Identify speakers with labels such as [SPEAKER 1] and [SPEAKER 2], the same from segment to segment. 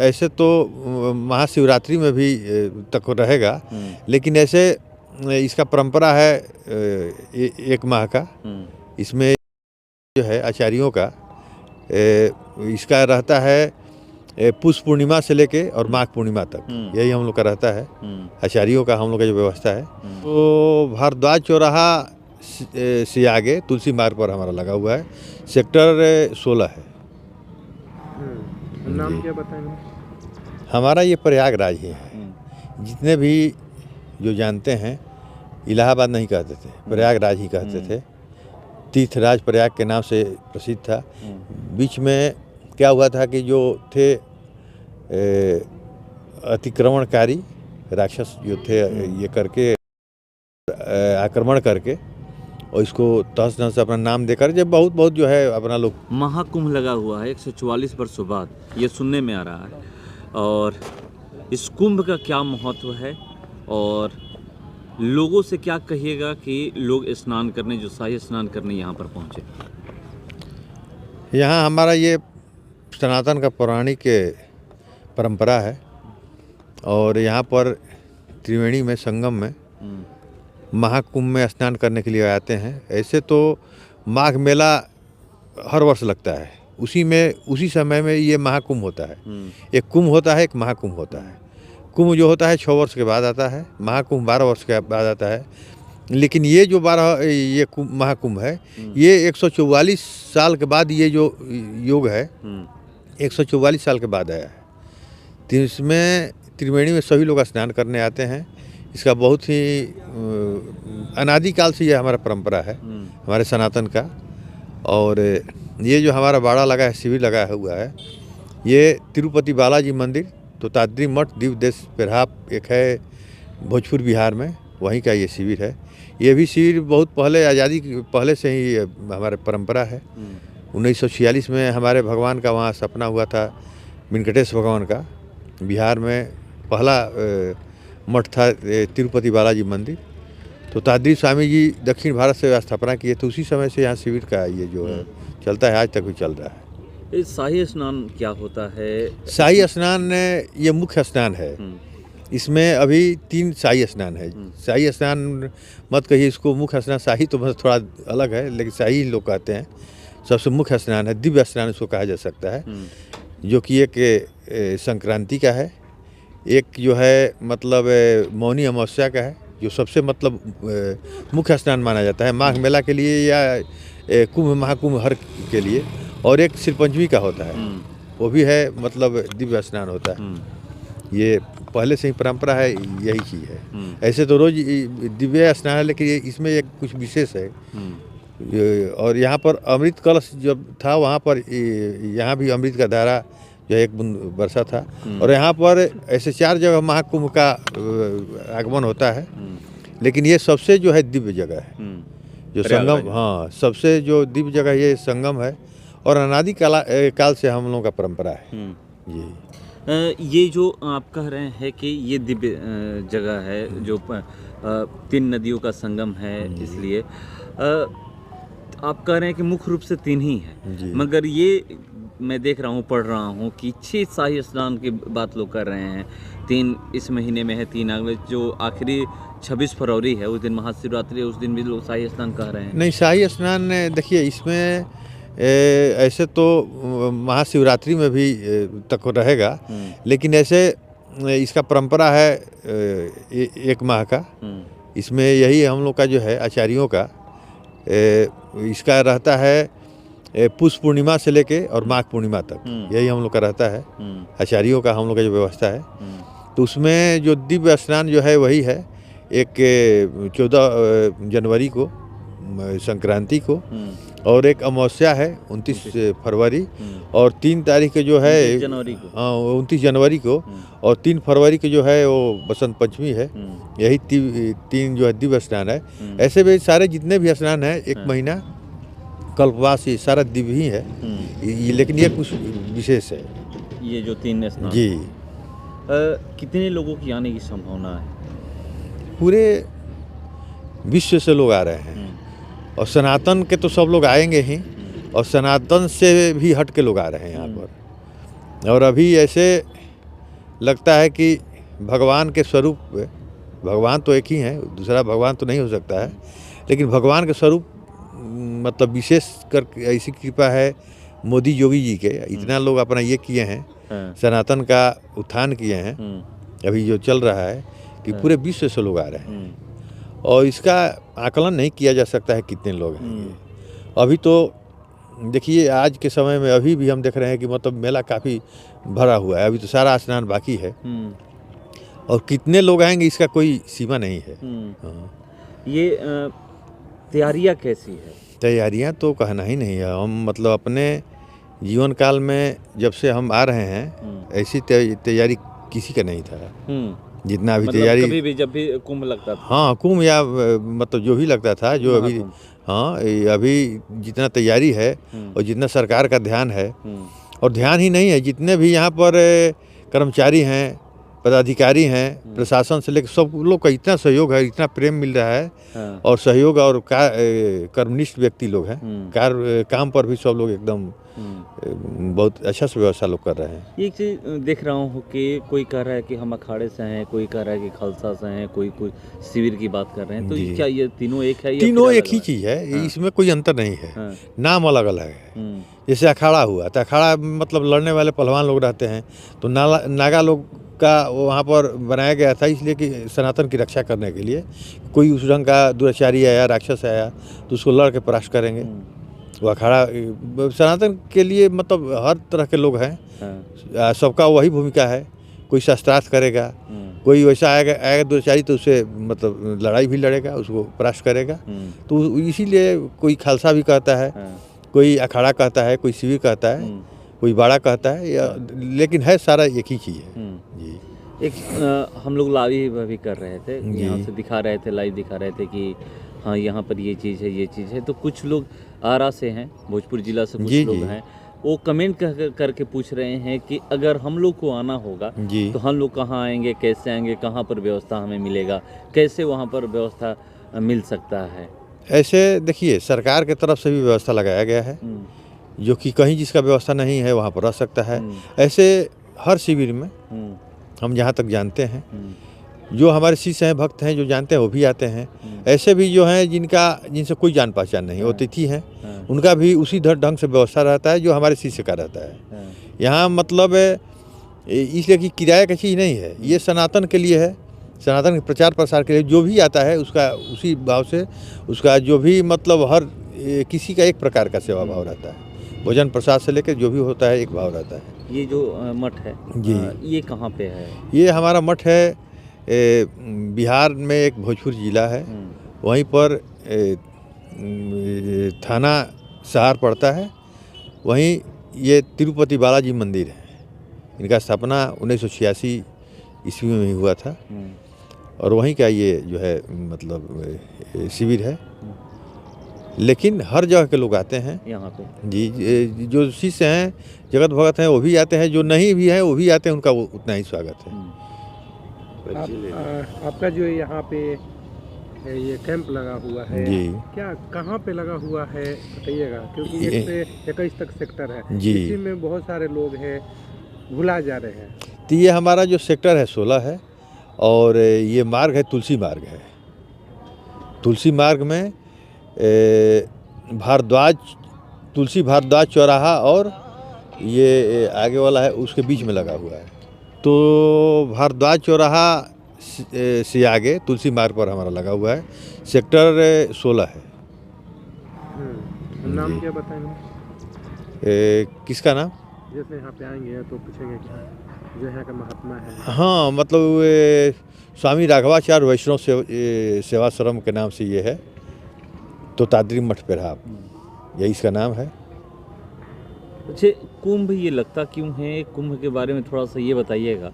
[SPEAKER 1] ऐसे तो महाशिवरात्रि में भी तक रहेगा, लेकिन ऐसे इसका परंपरा है एक माह का। इसमें जो है आचार्यों का इसका रहता है पुष्य पूर्णिमा से लेके और माघ पूर्णिमा तक, यही हम लोग का रहता है आचार्यों का, हम लोग का जो व्यवस्था है। तो भारद्वाज चौराहा से आगे तुलसी मार्ग पर हमारा लगा हुआ है, सेक्टर 16 है।
[SPEAKER 2] नाम क्या बताएंगे?
[SPEAKER 1] हमारा ये प्रयागराज ही है। जितने भी जो जानते हैं इलाहाबाद नहीं कहते थे, प्रयागराज ही कहते थे। तीर्थराज प्रयाग के नाम से प्रसिद्ध था। बीच में क्या हुआ था कि जो थे अतिक्रमणकारी राक्षस जो थे, ये करके आक्रमण करके और इसको तहस नहस अपना नाम देकर जब बहुत जो है अपना लोग।
[SPEAKER 2] महाकुंभ लगा हुआ है 144 वर्षों बाद, ये सुनने में आ रहा है। और इस कुंभ का क्या महत्व है और लोगों से क्या कहिएगा कि लोग स्नान करने, जो शाही स्नान करने यहाँ पर पहुँचे?
[SPEAKER 1] यहाँ हमारा ये सनातन का पौराणिक परंपरा है और यहाँ पर त्रिवेणी में संगम में महाकुंभ में स्नान करने के लिए आते हैं। ऐसे तो माघ मेला हर वर्ष लगता है, उसी समय में ये महाकुंभ होता है। एक कुंभ होता है, एक महाकुंभ होता है। कुंभ जो होता है 6 वर्ष के बाद आता है, महाकुंभ 12 वर्ष के बाद आता है। लेकिन ये जो महाकुंभ है, ये 144 साल के बाद ये जो योग है 144 साल के बाद आया है। तो इसमें त्रिवेणी में सभी लोग स्नान करने आते हैं। इसका बहुत ही अनादिकाल से ये हमारा परंपरा है हमारे सनातन का। और ये जो हमारा बाड़ा लगा है, शिविर लगा हुआ है, ये तिरुपति बालाजी मंदिर तोताद्री मठ दीव देश पेराप एक है भोजपुर बिहार में, वहीं का ये शिविर है। ये भी शिविर बहुत पहले, आज़ादी पहले से ही हमारे परंपरा है। 1946 में हमारे भगवान का वहाँ स्थापना हुआ था, वेंकटेश भगवान का। बिहार में पहला मठ था तिरुपति बालाजी मंदिर। तो ताद्री स्वामी जी दक्षिण भारत से स्थापना किए, तो उसी समय से यहाँ शिविर का ये जो है चलता है, आज तक भी चल रहा है।
[SPEAKER 2] शाही स्नान क्या होता है?
[SPEAKER 1] शाही स्नान ये मुख्य स्नान है। इसमें अभी 3 शाही स्नान है। शाही स्नान मत कहिए इसको, मुख्य स्नान। शाही तो मतलब थोड़ा अलग है, लेकिन शाही लोग कहते हैं। सबसे मुख्य स्नान है, दिव्य स्नान इसको कहा जा सकता है, जो कि एक संक्रांति का है, एक जो है मतलब मौनी अमावस्या का है, जो सबसे मतलब मुख्य स्नान माना जाता है माघ मेला के लिए या कुंभ महाकुंभ हर के लिए। और एक श्री पंचमी का होता है, वो भी है मतलब दिव्य स्नान होता है। ये पहले से ही परंपरा है, यही चीज़ है। ऐसे तो रोज दिव्य स्नान है, लेकिन इसमें एक कुछ विशेष है। और यहाँ पर अमृत कलश जब था, वहाँ पर यहाँ भी अमृत का धारा जो एक बूंद बरसा था। और यहाँ पर ऐसे 4 जगह महाकुंभ का आगमन होता है, लेकिन ये सबसे जो है दिव्य जगह है, जो संगम। हाँ, सबसे जो दिव्य जगह ये संगम है और अनादि काल से हम लोगों का परंपरा है जी।
[SPEAKER 2] ये जो आप कह रहे हैं कि ये दिव्य जगह है, जो 3 नदियों का संगम है, इसलिए आप कह रहे हैं कि मुख्य रूप से 3 ही हैं, मगर ये मैं देख रहा हूँ, पढ़ रहा हूँ कि 6 शाही स्नान की बात लोग कर रहे हैं। 3 इस महीने में है, 3 अगले, जो आखिरी 26 फरवरी है, उस दिन महाशिवरात्रि है, उस दिन भी लोग शाही स्नान कह रहे हैं।
[SPEAKER 1] नहीं, शाही स्नान देखिए इसमें ऐसे तो महाशिवरात्रि में भी तक रहेगा, लेकिन ऐसे इसका परंपरा है एक माह का। इसमें यही हम लोग का जो है आचार्यों का इसका रहता है पुष्य पूर्णिमा से लेके और माघ पूर्णिमा तक, यही हम लोग का रहता है आचार्यों का, हम लोग का जो व्यवस्था है। तो उसमें जो दिव्य स्नान जो है वही है, एक 14 जनवरी को संक्रांति को, और एक अमावस्या है 29 फरवरी, और 3 तारीख के जो है 29 जनवरी को, और 3 फरवरी के जो है वो बसंत पंचमी है। यही 3 जो है दिव्य स्नान है। ऐसे भी सारे जितने भी स्नान है, एक महीना कल्पवास, ये सारा दिव्य ही है। लेकिन ये कुछ विशेष है,
[SPEAKER 2] ये जो 3 स्नान
[SPEAKER 1] जी।
[SPEAKER 2] कितने लोगों की आने की संभावना है?
[SPEAKER 1] पूरे विश्व से लोग आ रहे हैं, और सनातन के तो सब लोग आएंगे ही, और सनातन से भी हट के लोग आ रहे हैं यहाँ पर। और अभी ऐसे लगता है कि भगवान के स्वरूप, भगवान तो एक ही हैं, दूसरा भगवान तो नहीं हो सकता है, लेकिन भगवान के स्वरूप मतलब विशेष कर ऐसी कृपा है मोदी योगी जी के, इतना लोग अपना ये किए हैं, सनातन का उत्थान किए हैं। अभी जो चल रहा है कि पूरे विश्व से लोग आ रहे हैं और इसका आकलन नहीं किया जा सकता है कितने लोग हैं। अभी तो देखिए आज के समय में अभी भी हम देख रहे हैं कि मतलब मेला काफ़ी भरा हुआ है, अभी तो सारा स्नान बाकी है और कितने लोग आएंगे इसका कोई सीमा नहीं है। हाँ।
[SPEAKER 2] ये तैयारियां कैसी है?
[SPEAKER 1] तैयारियां तो कहना ही नहीं है। हम मतलब अपने जीवन काल में जब से हम आ रहे हैं ऐसी तैयारी किसी का नहीं था जितना अभी
[SPEAKER 2] मतलब
[SPEAKER 1] तैयारी।
[SPEAKER 2] कभी भी जब भी कुंभ लगता था?
[SPEAKER 1] हाँ, कुंभ या मतलब जो भी लगता था, जो अभी हाँ अभी जितना तैयारी है और जितना सरकार का ध्यान है, और ध्यान ही नहीं है, जितने भी यहाँ पर कर्मचारी हैं, पदाधिकारी हैं, प्रशासन से लेकर सब लोग का इतना सहयोग है, इतना प्रेम मिल रहा है और सहयोग, और कर्मनिष्ठ व्यक्ति लोग हैं, काम पर भी सब लोग एकदम बहुत अच्छा से व्यवस्था लोग कर रहे हैं।
[SPEAKER 2] एक चीज़ देख रहा हूँ कि कोई कह रहा है कि हम अखाड़े से हैं, कोई कह रहा है कि खालसा से हैं, कोई शिविर की बात कर रहे हैं, तो क्या ये तीनों एक है?
[SPEAKER 1] तीनों एक ही चीज़ है, इसमें कोई अंतर नहीं है, नाम अलग अलग है। जैसे अखाड़ा हुआ तो अखाड़ा मतलब लड़ने वाले पहलवान लोग रहते हैं, तो नागा लोग का वहाँ पर बनाया गया था इसलिए कि सनातन की रक्षा करने के लिए। कोई उस ढंग का दुराचारी आया, राक्षस आया तो उसको लड़ के परास्त करेंगे। वो अखाड़ा सनातन के लिए मतलब हर तरह के लोग हैं, सबका वही भूमिका है। कोई शस्त्रास्त्र करेगा, कोई वैसा आएगा दुराचारी तो उससे मतलब लड़ाई भी लड़ेगा, उसको परास्त करेगा। तो इसीलिए कोई खालसा भी कहता है, कोई अखाड़ा कहता है, कोई शिविर कहता है, कोई बाड़ा कहता है, लेकिन है सारा एक ही चीज़ है जी।
[SPEAKER 2] एक हम लोग लाइव भी कर रहे थे, यहाँ से दिखा रहे थे, लाइव दिखा रहे थे कि हाँ यहाँ पर ये चीज़ है, ये चीज़ है। तो कुछ लोग आरा से हैं, भोजपुर जिला से कुछ लोग हैं, वो कमेंट करके पूछ रहे हैं कि अगर हम लोग को आना होगा तो हम लोग कहाँ आएंगे, कैसे आएंगे, कहाँ पर व्यवस्था हमें मिलेगा, कैसे वहाँ पर व्यवस्था मिल सकता है?
[SPEAKER 1] ऐसे देखिए सरकार के तरफ से भी व्यवस्था लगाया गया है, जो कि कहीं जिसका व्यवस्था नहीं है वहाँ पर रह सकता है। ऐसे हर शिविर में हम जहाँ तक जानते हैं, जो हमारे शिष्य हैं, भक्त हैं, जो जानते हैं वो भी आते हैं। ऐसे भी जो हैं जिनसे कोई जान पहचान नहीं, वो तिथि हैं, उनका भी उसी ढंग से व्यवस्था रहता है जो हमारे शिष्य का रहता है। यहाँ मतलब इसलिए कि किराया की चीज़ नहीं है, ये सनातन के लिए है, सनातन के प्रचार प्रसार के लिए। जो भी आता है उसका उसी भाव से उसका जो भी मतलब हर किसी का एक प्रकार का सेवा भाव रहता है। भोजन प्रसाद से लेकर जो भी होता है एक भाव रहता है।
[SPEAKER 2] ये जो मठ है जी, ये कहाँ पे है? ये
[SPEAKER 1] हमारा मठ है बिहार में एक भोजपुर जिला है, वहीं पर थाना शहर पड़ता है। वहीं ये तिरुपति बालाजी मंदिर है, इनका स्थापना 1986 ईस्वी में ही हुआ था और वहीं का ये जो है मतलब शिविर है। लेकिन हर जगह के लोग आते हैं यहाँ पे जी। जो शिष्य हैं, जगत भगत हैं, वो भी आते हैं, जो नहीं भी हैं वो भी आते हैं, उनका वो उतना ही स्वागत है।
[SPEAKER 3] आपका जो यहाँ पे ये कैंप लगा हुआ है जी, क्या कहाँ पे लगा हुआ है बताइएगा, क्योंकि 21 तक सेक्टर है जी, इसी में बहुत सारे लोग हैं, भुला जा रहे हैं।
[SPEAKER 1] तो ये हमारा जो सेक्टर है 16 है और ये मार्ग है तुलसी मार्ग है। तुलसी मार्ग में तुलसी भारद्वाज चौराहा और ये आगे वाला है उसके बीच में लगा हुआ है। तो भारद्वाज चौराहा से आगे तुलसी मार्ग पर हमारा लगा हुआ है, सेक्टर 16 है।
[SPEAKER 3] नाम क्या बताएंगे?
[SPEAKER 1] किसका नाम?
[SPEAKER 3] जैसे यहाँ पे आएंगे तो पूछेंगे कि जो यहाँ का महात्मा है।
[SPEAKER 1] हाँ, मतलब स्वामी राघवाचार्य वैष्णव सेवाश्रम के नाम से ये है, तो ताद्री मठ पेराप, यही इसका नाम है।
[SPEAKER 2] अच्छा, कुंभ ये लगता क्यों है? कुंभ के बारे में थोड़ा सा ये बताइएगा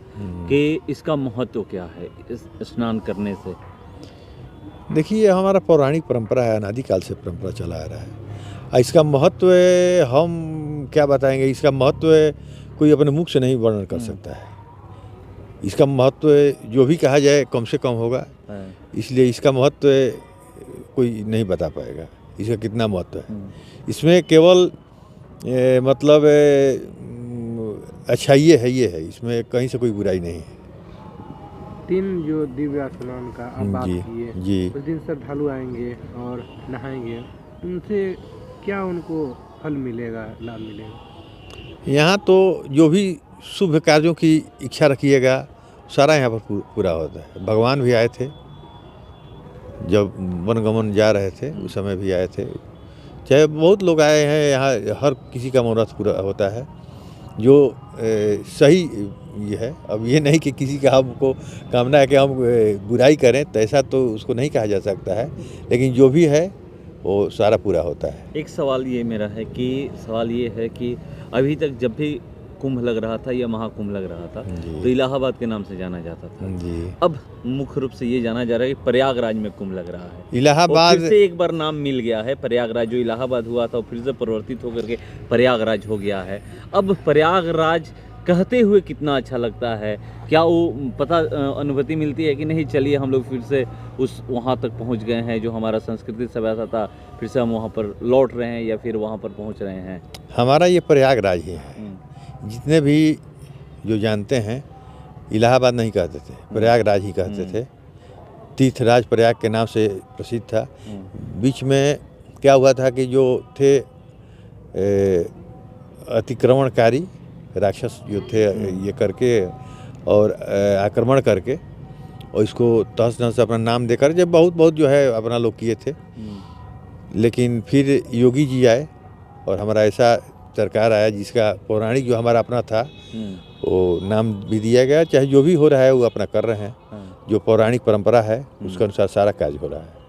[SPEAKER 2] कि इसका महत्व क्या है इस स्नान करने से?
[SPEAKER 1] देखिए, हमारा पौराणिक परंपरा है, अनादिकाल से परंपरा चला आ रहा है। इसका महत्व हम क्या बताएंगे? इसका महत्व कोई अपने मुख से नहीं वर्णन कर सकता है। इसका महत्व जो भी कहा जाए कम से कम होगा, इसलिए इसका महत्व कोई नहीं बता पाएगा इसका कितना महत्व है। इसमें केवल मतलब अच्छा ये है, इसमें कहीं से कोई बुराई नहीं है।
[SPEAKER 3] 3 जो दिव्य स्नान का आप बात
[SPEAKER 1] जी
[SPEAKER 3] किए,
[SPEAKER 1] जी।
[SPEAKER 3] उस दिन श्रद्धालु आएंगे और नहाएंगे, उनसे क्या उनको फल मिलेगा, लाभ मिलेगा?
[SPEAKER 1] यहाँ तो जो भी शुभ कार्यों की इच्छा रखिएगा सारा यहाँ पर पूरा होता है। भगवान भी आए थे, जब वनगमन जा रहे थे उस समय भी आए थे। चाहे बहुत लोग आए हैं यहाँ, हर किसी का मनोरथ पूरा होता है, जो सही ये है। अब ये नहीं कि किसी का हमको कामना है कि हम बुराई करें, तो ऐसा तो उसको नहीं कहा जा सकता है, लेकिन जो भी है वो सारा पूरा होता है।
[SPEAKER 2] एक सवाल ये मेरा है कि अभी तक जब भी कुंभ लग रहा था या महाकुंभ लग रहा था तो इलाहाबाद के नाम से जाना जाता था
[SPEAKER 1] जी।
[SPEAKER 2] अब मुख्य रूप से ये जाना जा रहा है कि प्रयागराज में कुंभ लग रहा है।
[SPEAKER 1] इलाहाबाद
[SPEAKER 2] फिर से एक बार नाम मिल गया है प्रयागराज, जो इलाहाबाद हुआ था फिर से परिवर्तित होकर के प्रयागराज हो गया है। अब प्रयागराज कहते हुए कितना अच्छा लगता है, क्या वो पता अनुभूति मिलती है कि नहीं चलिए हम लोग फिर से उस वहाँ तक पहुँच गए हैं, जो हमारा संस्कृति सभ्यता था फिर से हम वहाँ पर लौट रहे हैं या फिर वहाँ पर पहुँच रहे हैं?
[SPEAKER 1] हमारा ये प्रयागराज ही है। जितने भी जो जानते हैं इलाहाबाद नहीं कहते थे, प्रयागराज ही कहते थे। तीर्थराज प्रयाग के नाम से प्रसिद्ध था। बीच में क्या हुआ था कि जो थे अतिक्रमणकारी राक्षस जो थे, ये करके और आक्रमण करके और इसको तहस नहस अपना नाम देकर जब बहुत जो है अपना लोग किए थे। लेकिन फिर योगी जी आए और हमारा ऐसा सरकार आया जिसका पौराणिक जो हमारा अपना था वो नाम भी दिया गया। चाहे जो भी हो रहा है वो अपना कर रहे हैं, जो पौराणिक परंपरा है उसके अनुसार सारा कार्य हो रहा है।